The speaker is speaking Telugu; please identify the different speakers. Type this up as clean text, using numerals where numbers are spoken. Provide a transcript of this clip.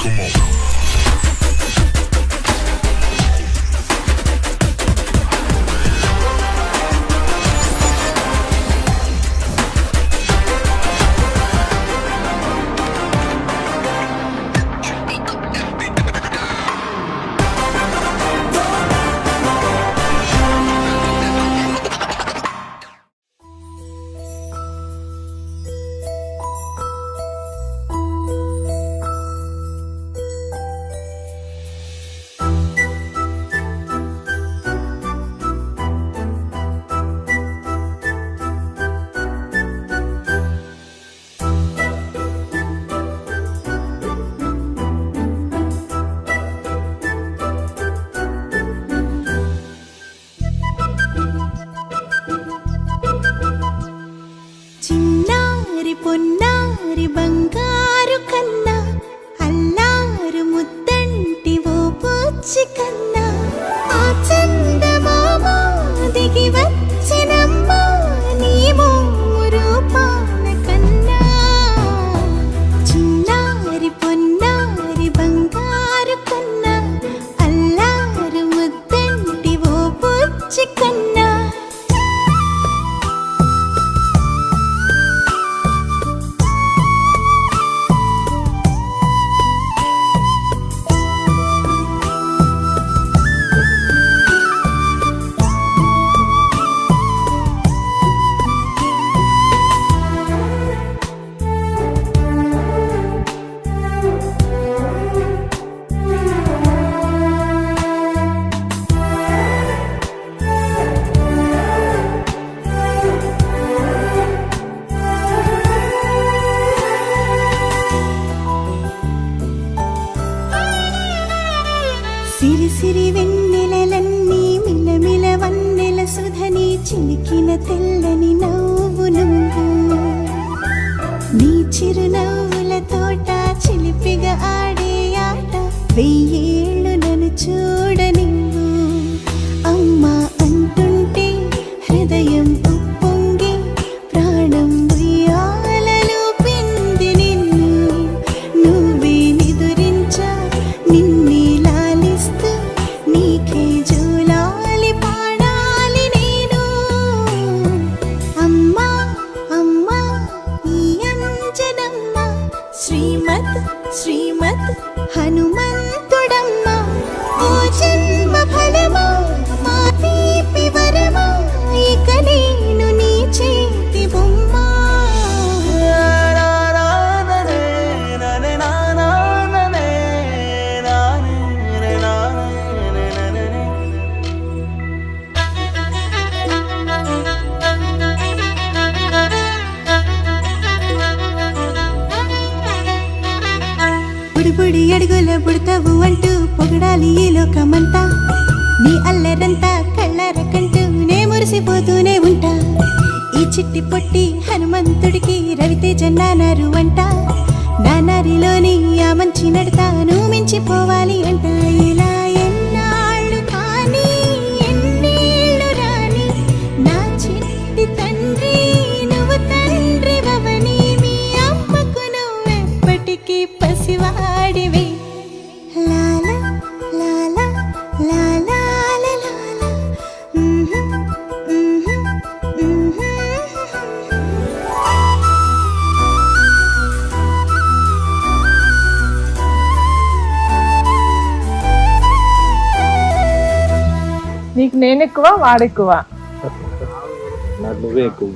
Speaker 1: Come on.
Speaker 2: పొన్నారి బంగారు కన్నా అల్లారు ముద్దంటి ఓ పూచి కన్నా ఆ చందమామ దిగి వచ్చినమ్మా నీ రూపాల కన్నా చిన్నారి పొన్నారి బంగారు కన్నా అల్లారు ముద్దంటి ఓ పూచి కన్నా సిరి సిరి వెన్నెలలన్నీ మిలమిల వన్నెల సుధని చిలికిన తెల్లని నవ్వు నువ్వు నీ చిరునవ్వుల తోట చిలిపిగా ఆడే ఆట వెయ్యేళ్ళు నన్ను చూడ నువ్వు అమ్మా అంటుంటే హృదయం ఉప్పొంగి ప్రాణం ఉయ్యాలలో పిండి నిన్ను నువ్వే నిదురించా నిన్నే నీకే జూలాలి పాడాలి నేను అమ్మా అమ్మా ఈ అంజనమ్మ శ్రీమత్ శ్రీమత్ హనుమంతుడమ్మ ఓ జన్మ ఫలమా మా తీపి వరమా ఇక నేను నీ చేతి బొమ్మ బుడి అడుగుల బుడతావు అంటూ పొగడాలి ఈ లోకమంతా నీ అల్లరంతా కళ్ళారకంటూ నే మురిసిపోతూనే ఉంటా ఈ చిట్టి పొట్టి హనుమంతుడికి రవితేజ నానారు అంట నానారిలోని ఆ మంచి నడతాను మించిపోవాలి అంట ఇలా ఎన్నాళ్ళు కానీ ఎన్నేళ్ళు రాని నా చిట్టి తండ్రి నువ్వు తండ్రి వవని మీ అమ్మకు నువ్వెప్పటికీ పసివాడివి లాలా లాలా లాలా లాలా
Speaker 3: నీకు నేను ఎక్కువ వాడెక్కువ
Speaker 4: నాకు నువ్వే ఎక్కువ